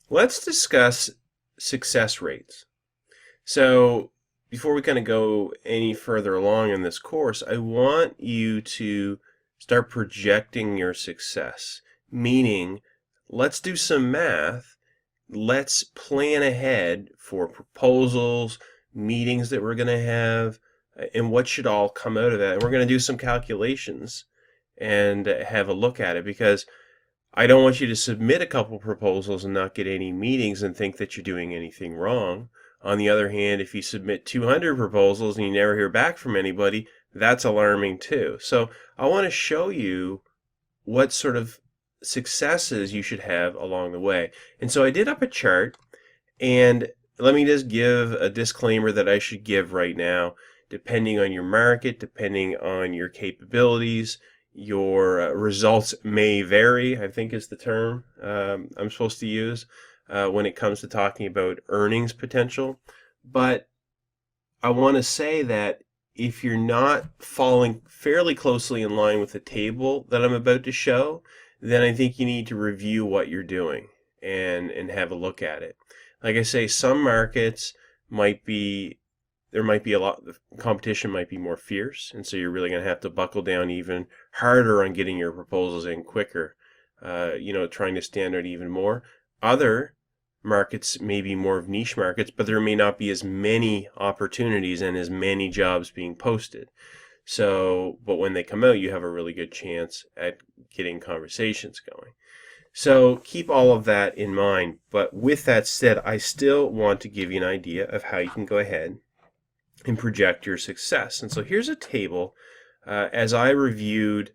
Let's discuss success rates. So, before we kind of go any further along in this course, I want you to start projecting your success. Meaning, let's do some math. Let's plan ahead for proposals, meetings that we're going to have, and what should all come out of that. And we're going to do some calculations and have a look at it because I don't want you to submit a couple proposals and not get any meetings and think that you're doing anything wrong. On the other hand, if you submit 200 proposals and you never hear back from anybody, that's alarming too. So I want to show you what sort of successes you should have along the way. And so I did up a chart, and let me just give a disclaimer that I should give right now. Depending on your market, depending on your capabilities, your results may vary, I think is the term I'm supposed to use when it comes to talking about earnings potential. But I want to say that if you're not falling fairly closely in line with the table that I'm about to show, then I think you need to review what you're doing and have a look at it. Like I say, some markets there might be a lot, the competition might be more fierce, and so you're really going to have to buckle down even harder on getting your proposals in quicker, trying to stand out even more. Other markets may be more of niche markets, but there may not be as many opportunities and as many jobs being posted. So, but when they come out, you have a really good chance at getting conversations going. So keep all of that in mind. But with that said, I still want to give you an idea of how you can go ahead and project your success. And so here's a table as I reviewed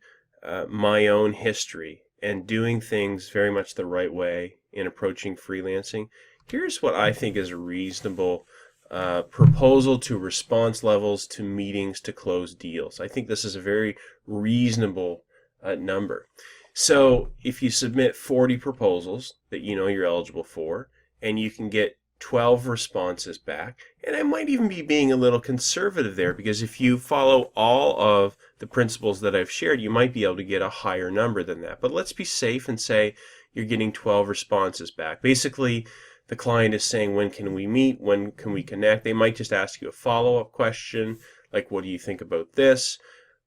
my own history and doing things very much the right way in approaching freelancing. Here's what I think is a reasonable proposal to response levels to meetings to close deals. I think this is a very reasonable number. So if you submit 40 proposals that you know you're eligible for, and you can get 12 responses back, and I might even be being a little conservative there, because if you follow all of the principles that I've shared, you might be able to get a higher number than that. But let's be safe and say you're getting 12 responses back. Basically, the client is saying, when can we meet? When can we connect? They might just ask you a follow-up question, like, what do you think about this?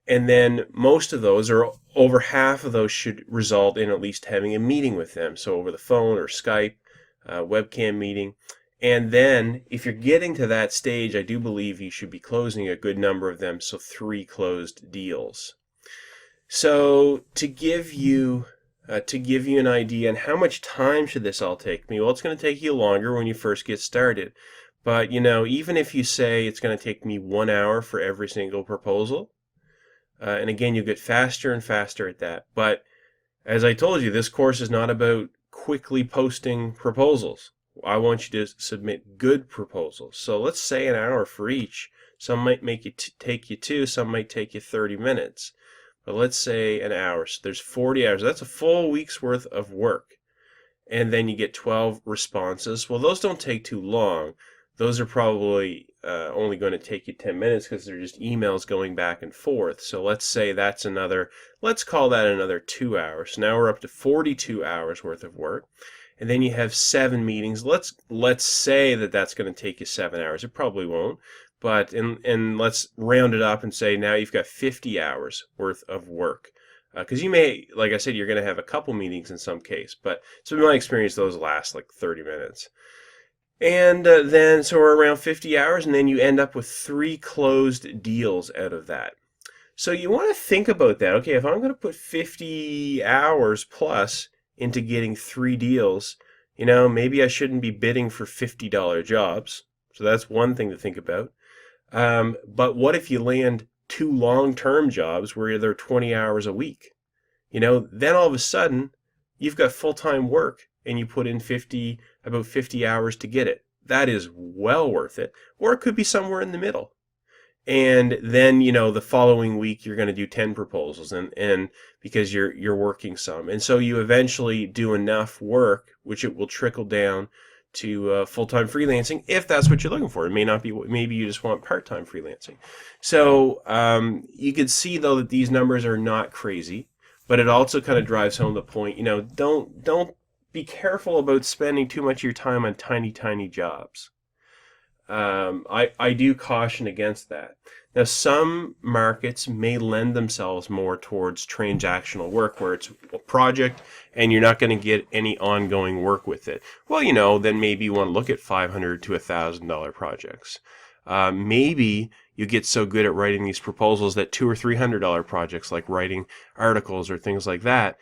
And then most of those, or over half of those, should result in at least having a meeting with them. So over the phone or Skype, webcam meeting. And then if you're getting to that stage, I do believe you should be closing a good number of them, so 3 closed deals. So to give you an idea on how much time should this all take me, well, it's going to take you longer when you first get started. But even if you say it's going to take me 1 hour for every single proposal, and again, you'll get faster and faster at that. But as I told you, this course is not about quickly posting proposals. I want you to submit good proposals. So let's say an hour for each. Some might take you 2, some might take you 30 minutes. But let's say an hour. So there's 40 hours. That's a full week's worth of work. And then you get 12 responses. Well, those don't take too long. Those are probably only going to take you 10 minutes because they're just emails going back and forth. So let's say that's let's call that another 2 hours. So now we're up to 42 hours worth of work. And then you have 7 meetings. Let's say that that's going to take you 7 hours. It probably won't, but and let's round it up and say now you've got 50 hours worth of work. Because you may, like I said, you're going to have a couple meetings in some case, but so in my experience, those last like 30 minutes. And then so we're around 50 hours, and then you end up with 3 closed deals out of that. So you want to think about that. Okay, if I'm going to put 50 hours plus into getting 3 deals, maybe I shouldn't be bidding for $50 jobs. So that's one thing to think about. But what if you land 2 long-term jobs where they're 20 hours a week? Then all of a sudden you've got full-time work and you put in about 50 hours to get it. That is well worth it. Or it could be somewhere in the middle. And then the following week you're going to do 10 proposals and because you're working some, and so you eventually do enough work which it will trickle down to full-time freelancing if that's what you're looking for. It may not be. Maybe you just want part-time freelancing. So you can see though that these numbers are not crazy, but it also kind of drives home the point. Don't be careful about spending too much of your time on tiny jobs. I do caution against that. Now, some markets may lend themselves more towards transactional work where it's a project and you're not going to get any ongoing work with it. Well, then maybe you want to look at $500 to $1,000 projects. Maybe you get so good at writing these proposals that $200 or $300 projects like writing articles or things like that,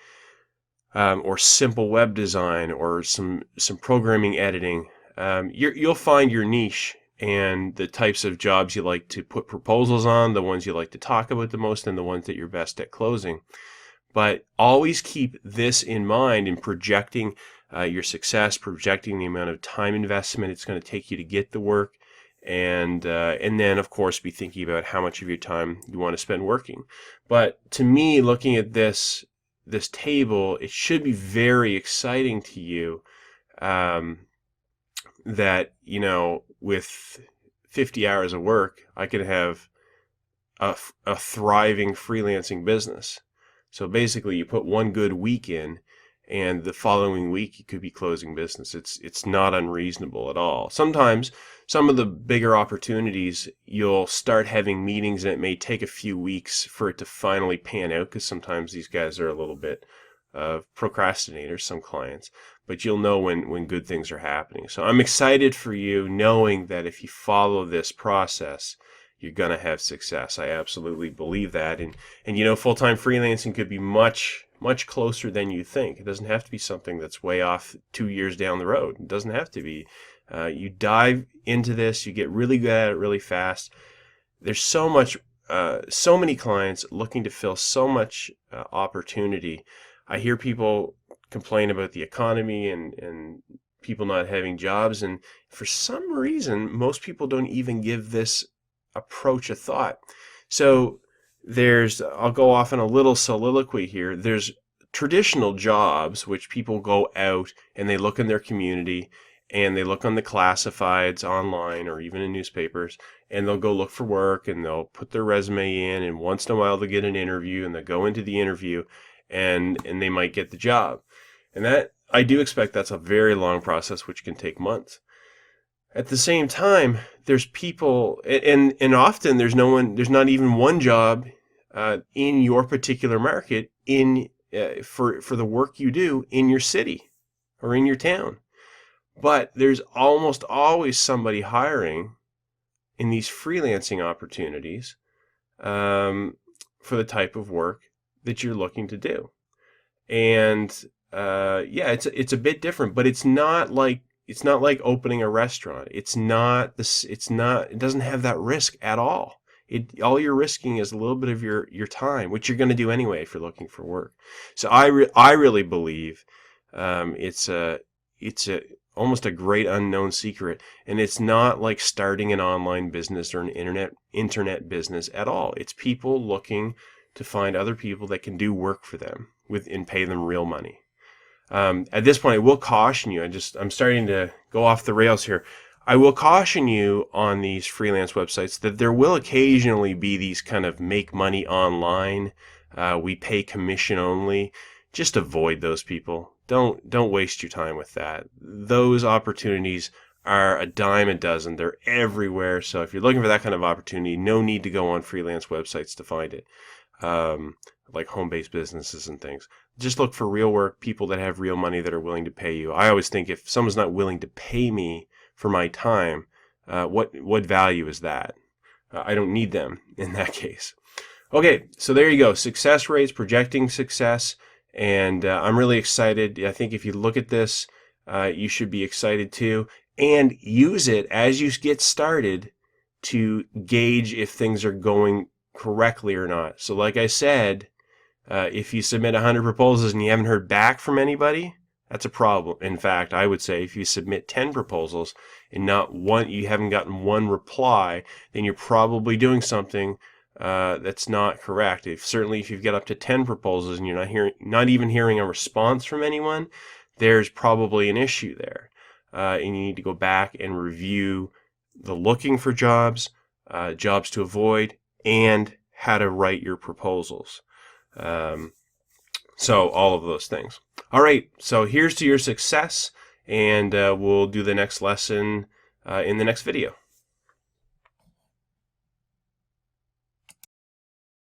or simple web design or some programming editing, you'll find your niche and the types of jobs you like to put proposals on, the ones you like to talk about the most, and the ones that you're best at closing. But always keep this in mind in projecting your success, projecting the amount of time investment it's going to take you to get the work, and then of course be thinking about how much of your time you want to spend working. But to me, looking at this table, it should be very exciting to you that, with 50 hours of work, I could have a thriving freelancing business. So basically, you put one good week in, and the following week you could be closing business. It's not unreasonable at all. Sometimes some of the bigger opportunities, you'll start having meetings and it may take a few weeks for it to finally pan out, because sometimes these guys are a little bit procrastinators, some clients, but you'll know when good things are happening. So I'm excited for you, knowing that if you follow this process, you're going to have success. I absolutely believe that. And full-time freelancing could be much closer than you think. It doesn't have to be something that's way off 2 years down the road. It doesn't have to be. You dive into this, you get really good at it really fast. There's so many clients looking to fill so much opportunity. I hear people complain about the economy and people not having jobs, and for some reason, most people don't even give this approach a thought. So I'll go off on a little soliloquy here. There's traditional jobs, which people go out and they look in their community and they look on the classifieds online or even in newspapers, and they'll go look for work and they'll put their resume in, and once in a while they'll get an interview and they'll go into the interview and they might get the job. And that, I do expect that's a very long process, which can take months. At the same time, there's people, and often there's not even one job in your particular market for the work you do in your city or in your town. But there's almost always somebody hiring in these freelancing opportunities for the type of work that you're looking to do. And it's a bit different, but it's not like opening a restaurant. It doesn't have that risk at all. All you're risking is a little bit of your time, which you're going to do anyway if you're looking for work. So I really believe it's almost a great unknown secret, and it's not like starting an online business or an internet business at all. It's people looking to find other people that can do work for them and pay them real money. At this point, I will caution you. I'm starting to go off the rails here. I will caution you on these freelance websites that there will occasionally be these kind of make money online. We pay commission only. Just avoid those people. Don't waste your time with that. Those opportunities are a dime a dozen. They're everywhere. So if you're looking for that kind of opportunity, no need to go on freelance websites to find it. Like home-based businesses and things. Just look for real work, people that have real money that are willing to pay you. I always think if someone's not willing to pay me for my time, what value is that? I don't need them in that case. Okay, so there you go. Success rates, projecting success, and I'm really excited. I think if you look at this, you should be excited too, and use it as you get started to gauge if things are going correctly or not. So like I said, if you submit 100 proposals and you haven't heard back from anybody, that's a problem. In fact, I would say if you submit 10 proposals and you haven't gotten one reply, then you're probably doing something that's not correct. Certainly if you've got up to 10 proposals and you're not even hearing a response from anyone, there's probably an issue there. And you need to go back and review the looking for jobs, jobs to avoid, and how to write your proposals. So all of those things. All right, so here's to your success, and we'll do the next lesson in the next video.